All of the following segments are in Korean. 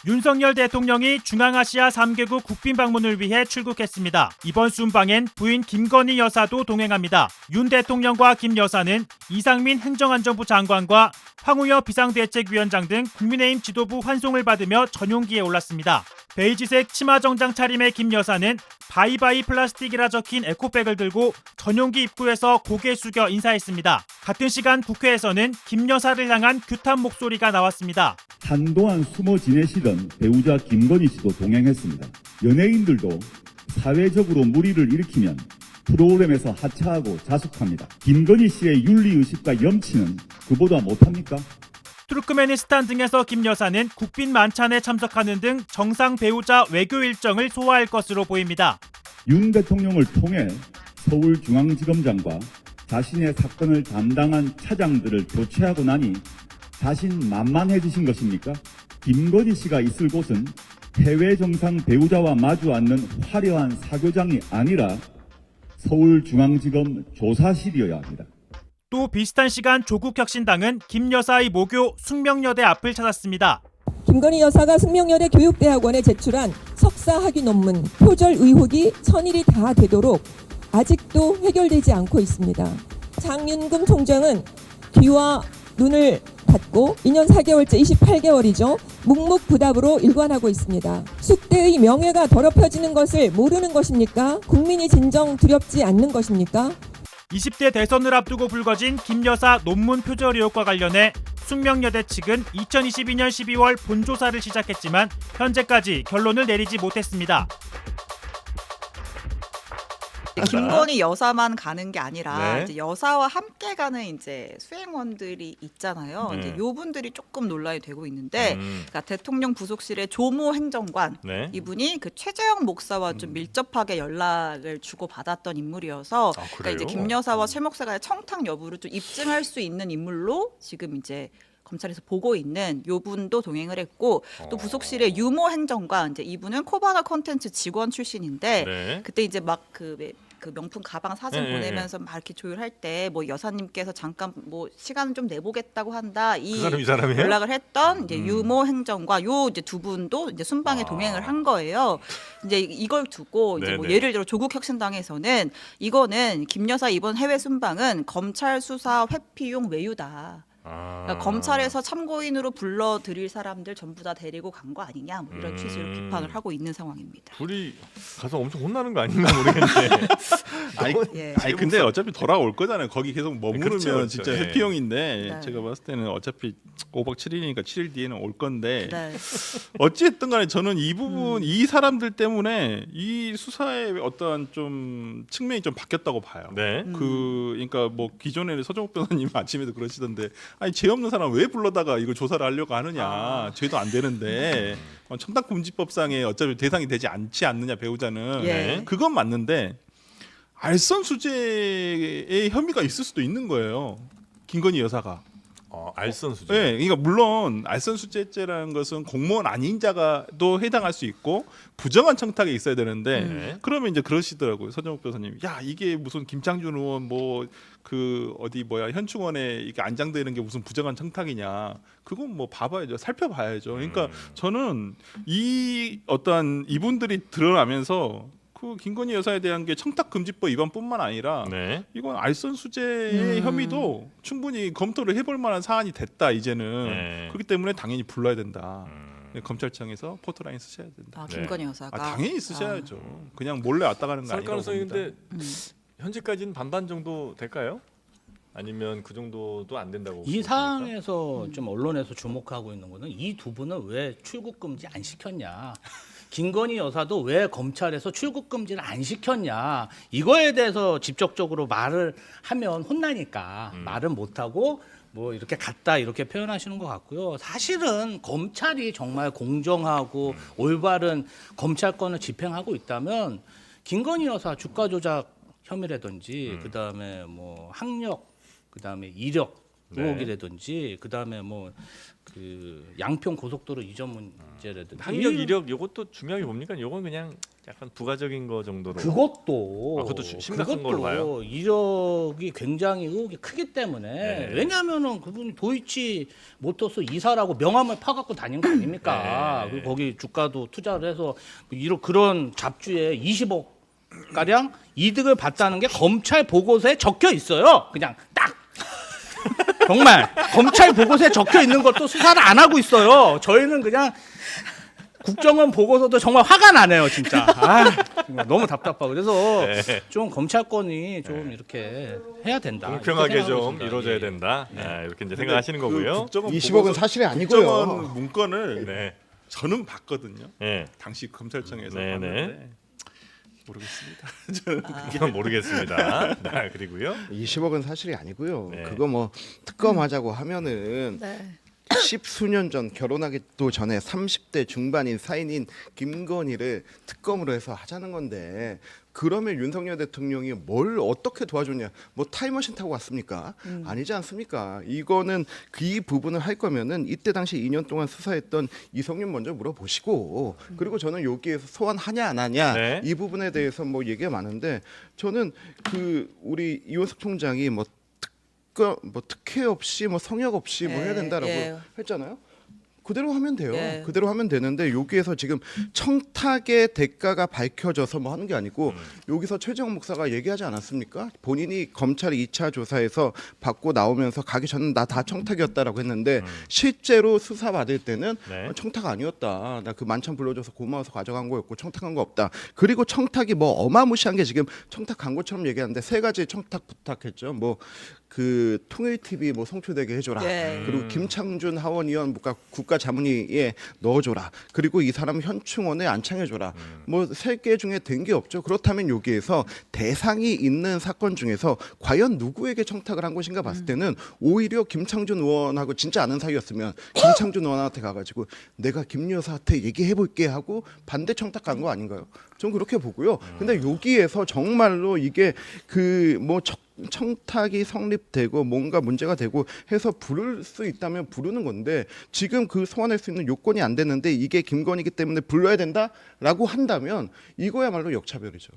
윤석열 대통령이 중앙아시아 3개국 국빈 방문을 위해 출국했습니다. 이번 순방엔 부인 김건희 여사도 동행합니다. 윤 대통령과 김 여사는 이상민 행정안전부 장관과 황우여 비상대책위원장 등 국민의힘 지도부 환송을 받으며 전용기에 올랐습니다. 베이지색 치마 정장 차림의 김 여사는 바이바이 플라스틱이라 적힌 에코백을 들고 전용기 입구에서 고개 숙여 인사했습니다. 같은 시간 국회에서는 김 여사를 향한 규탄 목소리가 나왔습니다. 한동안 숨어 지내시던 배우자 김건희 씨도 동행했습니다. 연예인들도 사회적으로 물의를 일으키면 프로그램에서 하차하고 자숙합니다. 김건희 씨의 윤리의식과 염치는 그보다 못합니까? 투르크메니스탄 등에서 김 여사는 국빈 만찬에 참석하는 등 정상 배우자 외교 일정을 소화할 것으로 보입니다. 윤 대통령을 통해 서울중앙지검장과 자신의 사건을 담당한 차장들을 교체하고 나니 자신 만만해지신 것입니까? 김건희 씨가 있을 곳은 해외 정상 배우자와 마주 앉는 화려한 사교장이 아니라 서울중앙지검 조사실이어야 합니다. 또 비슷한 시간 조국혁신당은 김 여사의 모교 숙명여대 앞을 찾았습니다. 김건희 여사가 숙명여대 교육대학원에 제출한 석사 학위 논문 표절 의혹이 천일이 다 되도록 아직도 해결되지 않고 있습니다. 장윤금 총장은 귀와 눈을 닫고 2년 4개월째 28개월이죠. 묵묵부답으로 일관하고 있습니다. 숙대의 명예가 더럽혀지는 것을 모르는 것입니까? 국민이 진정 두렵지 않는 것입니까? 20대 대선을 앞두고 불거진 김 여사 논문 표절 의혹과 관련해 숙명여대 측은 2022년 12월 본조사를 시작했지만 현재까지 결론을 내리지 못했습니다. 김건희 여사만 가는 게 아니라 네. 이제 여사와 함께 가는 이제 수행원들이 있잖아요. 이제 요 분들이 조금 논란이 되고 있는데, 그러니까 대통령 부속실의 조모 행정관 네. 이분이 그 최재형 목사와 좀 밀접하게 연락을 주고 받았던 인물이어서, 그러니까 이제 김 여사와 최 목사가 청탁 여부를 좀 입증할 수 있는 인물로 지금 이제 검찰에서 보고 있는 요 분도 동행을 했고, 또 부속실의 유모 행정관 이제 이분은 코바나 콘텐츠 직원 출신인데 네. 그때 이제 막 그 명품 가방 사진 네, 보내면서 막 이렇게 조율할 때 뭐 여사님께서 잠깐 뭐 시간을 좀 내보겠다고 한다 이 사람이에요? 연락을 했던 이제 유모 행정과 요 이제 두 분도 이제 순방에 동행을 한 거예요. 이제 이걸 두고 이제 뭐 네네. 예를 들어 조국혁신당에서는 이거는 김 여사 이번 해외 순방은 검찰 수사 회피용 외유다. 그러니까 검찰에서 참고인으로 불러들일 사람들 전부 다 데리고 간 거 아니냐 뭐 이런 취지로 비판을 하고 있는 상황입니다. 둘이 가서 엄청 혼나는 거 아닌가 모르겠는데. 예. 근데 어차피 돌아올 거잖아요. 거기 계속 머무르면 그렇죠, 그렇죠. 진짜 네. 회피용인데 네. 제가 봤을 때는 어차피 5박 7일이니까 7일 뒤에는 올 건데 네. 어찌됐든 간에 저는 이 부분 이 사람들 때문에 이 수사의 어떤 좀 측면이 좀 바뀌었다고 봐요. 네. 그러니까 뭐 기존에 서정욱 변호사님 아침에도 그러시던데 아니 죄 없는 사람 왜 불러다가 이걸 조사를 하려고 하느냐. 죄도 안 되는데 청탁금지법상에 어차피 대상이 되지 않지 않느냐 배우자는 예. 그건 맞는데 알선수재의 혐의가 있을 수도 있는 거예요. 김건희 여사가. 알선수재. 네, 그러니까 물론 알선수재죄라는 것은 공무원 아닌 자가도 해당할 수 있고 부정한 청탁에 있어야 되는데 네. 그러면 이제 그러시더라고요. 서정욱 변호사님. 야 이게 무슨 김창준 의원 뭐 그 어디 뭐야 현충원에 이게 안장되는 게 무슨 부정한 청탁이냐. 그건 뭐 봐봐야죠. 살펴봐야죠. 그러니까 저는 이 어떠한 이분들이 드러나면서 그 김건희 여사에 대한 게 청탁금지법 위반뿐만 아니라 네. 이건 알선수재의 혐의도 충분히 검토를 해볼 만한 사안이 됐다 이제는. 네. 그렇기 때문에 당연히 불러야 된다. 검찰청에서 포토라인 쓰셔야 된다. 아, 김건희 여사가 당연히 쓰셔야죠. 그냥 몰래 왔다 가는 거 설 아니라고 가능성이 봅니다. 근데 현재까지는 반반 정도 될까요? 아니면 그 정도도 안 된다고 이 보십니까? 사안에서 좀 언론에서 주목하고 있는 거는 이 두 분은 왜 출국 금지 안 시켰냐. 김건희 여사도 왜 검찰에서 출국 금지를 안 시켰냐. 이거에 대해서 직접적으로 말을 하면 혼나니까 말은 못 하고 뭐 이렇게 갔다 이렇게 표현하시는 것 같고요. 사실은 검찰이 정말 공정하고 올바른 검찰권을 집행하고 있다면 김건희 여사 주가 조작 혐의라든지 그다음에 뭐 학력 그다음에 이력 의혹이라든지 그다음에 뭐 그 양평 고속도로 이전 문제라든지 학력 이력 이것도 중요하게 봅니까? 이건 그냥 약간 부가적인 거 정도로. 그것도 그것도 심각한 걸로 봐요? 이력이 굉장히 의혹이 크기 때문에 네. 왜냐하면은 그분이 도이치 모터스 이사라고 명함을 파갖고 다닌 거 아닙니까? 네. 그리고 거기 주가도 투자를 해서 이런 그런 잡주에 20억 가량 이득을 봤다는 게 검찰 보고서에 적혀 있어요. 그냥 딱. 정말 검찰 보고서에 적혀 있는 것도 수사를 안 하고 있어요. 저희는 그냥 국정원 보고서도 정말 화가 나네요, 진짜. 정말 너무 답답하고 그래서 네. 좀 검찰권이 좀 이렇게 해야 된다. 공평하게 이렇게 좀 생각하고 이루어져야 있습니다. 된다. 이렇게 이제 생각하시는 거고요. 20억은 사실이 아니고요. 국정원 문건을 네. 저는 봤거든요. 네. 당시 검찰청에서 네, 봤는데 모르겠습니다. 저는 그건 모르겠습니다. 네, 그리고요. 20억은 사실이 아니고요. 네. 그거 뭐 특검하자고 하면은 네. 10수년 전 결혼하기도 전에 30대 중반인 사인인 김건희를 특검으로 해서 하자는 건데 그러면 윤석열 대통령이 뭘 어떻게 도와줬냐? 뭐 타임머신 타고 왔습니까? 아니지 않습니까? 이거는 이 부분을 할 거면은 이때 당시 2년 동안 수사했던 이성윤 먼저 물어보시고 그리고 저는 여기에서 소환하냐 안 하냐 네. 이 부분에 대해서 뭐 얘기가 많은데 저는 그 우리 이원석 총장이 뭐 특혜 없이 뭐 성역 없이 뭐 해야 된다라고 했잖아요. 그대로 하면 돼요. 예. 그대로 하면 되는데 여기에서 지금 청탁의 대가가 밝혀져서 뭐 하는 게 아니고 여기서 최재형 목사가 얘기하지 않았습니까? 본인이 검찰이 2차 조사에서 받고 나오면서 가기 전에 나 다 청탁이었다라고 했는데 실제로 수사 받을 때는 네. 청탁 아니었다. 나 그 만찬 불러줘서 고마워서 가져간 거였고 청탁한 거 없다. 그리고 청탁이 뭐 어마무시한 게 지금 청탁한 것처럼 얘기하는데 세 가지 청탁 부탁했죠. 뭐 그 통일 TV 뭐 송출되게 해줘라. 예. 그리고 김창준 하원의원 국가자문위에 넣어줘라. 그리고 이 사람 현충원에 안창해줘라. 뭐 세 개 중에 된 게 없죠. 그렇다면 여기에서 대상이 있는 사건 중에서 과연 누구에게 청탁을 한 것인가 봤을 때는 오히려 김창준 의원하고 진짜 아는 사이였으면 김창준 의원한테 가가지고 내가 김 여사한테 얘기해볼게 하고 반대 청탁한 거 아닌가요? 전 그렇게 보고요. 근데 여기에서 정말로 이게 그 뭐 청탁이 성립되고 뭔가 문제가 되고 해서 부를 수 있다면 부르는 건데 지금 그 소환할 수 있는 요건이 안 됐는데 이게 김건희기 때문에 불러야 된다라고 한다면 이거야말로 역차별이죠.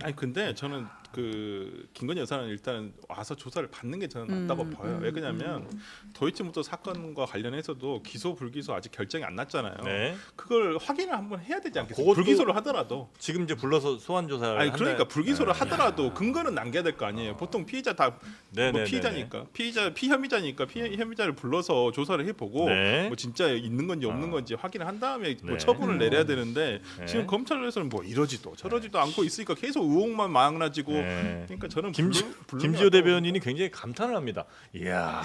아니 근데 저는 그 김건희 여사는 일단 와서 조사를 받는 게 저는 낫다고 봐요. 왜 그러냐면 도이치모터 사건과 관련해서도 기소 불기소 아직 결정이 안 났잖아요. 네. 그걸 확인을 한번 해야 되지 않겠어요? 그것도- 불기소를 하더라도. 지금 이제 불러서 소환 조사를 아니 그러니까 한다- 불기소를 네. 하더라도 근거는 남겨야 될 거 아니에요. 보통 피의자 다 네, 뭐 네, 피의자니까 피혐의자니까 피혐의자를 불러서 조사를 해보고 네. 뭐 진짜 있는 건지 없는 건지 확인을 한 다음에 뭐 네. 처분을 내려야 되는데 네. 지금 검찰에서는 뭐 이러지도 저러지도 않고 있으니까 계속 의혹만 많아지고 네. 그러니까 저는 김지호 대변인이 굉장히 감탄을 합니다. 이야.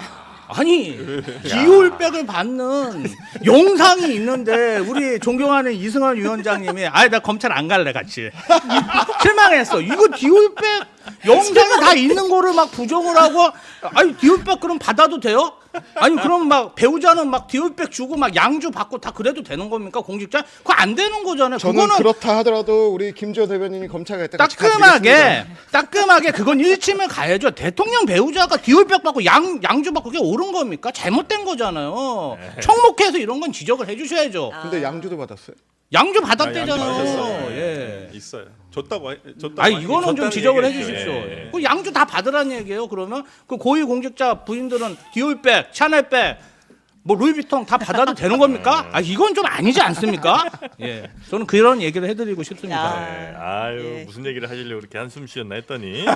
아니 기울백을 받는 영상이 있는데 우리 존경하는 이승환 위원장님이 나 검찰 안 갈래 같이 실망했어. 이거 기울백 영상이 다 있는 거를 막 부정을 하고 아니 기울백 그럼 받아도 돼요? 아니 그럼 막 배우자는 막 디올백 주고 막 양주 받고 다 그래도 되는 겁니까 공직자? 그거 안 되는 거잖아요. 저는 그거는 그렇다 하더라도 우리 김지호 대변인이 검찰 갈 때 같이 가드리겠습니다. 따끔하게 그건 1심을 가야죠. 대통령 배우자가 디올백 받고 양주 받고 그게 옳은 겁니까? 잘못된 거잖아요. 청목회에서 이런 건 지적을 해주셔야죠. 근데 양주도 받았어요. 양주 받았어요. 받았대잖아요. 예. 있어요. 줬다고 이거는 좀 줬다는 지적을 얘기겠죠. 해주십시오. 예. 그 양주 다 받으라는 얘기예요. 그러면 그 고위 공직자 부인들은 디올백, 샤넬백, 뭐 루이비통 다 받아도 되는 겁니까? 이건 좀 아니지 않습니까? 예, 저는 그런 얘기를 해드리고 싶습니다. 야. 네. 아유 예. 무슨 얘기를 하시려고 그렇게 한숨 쉬었나 했더니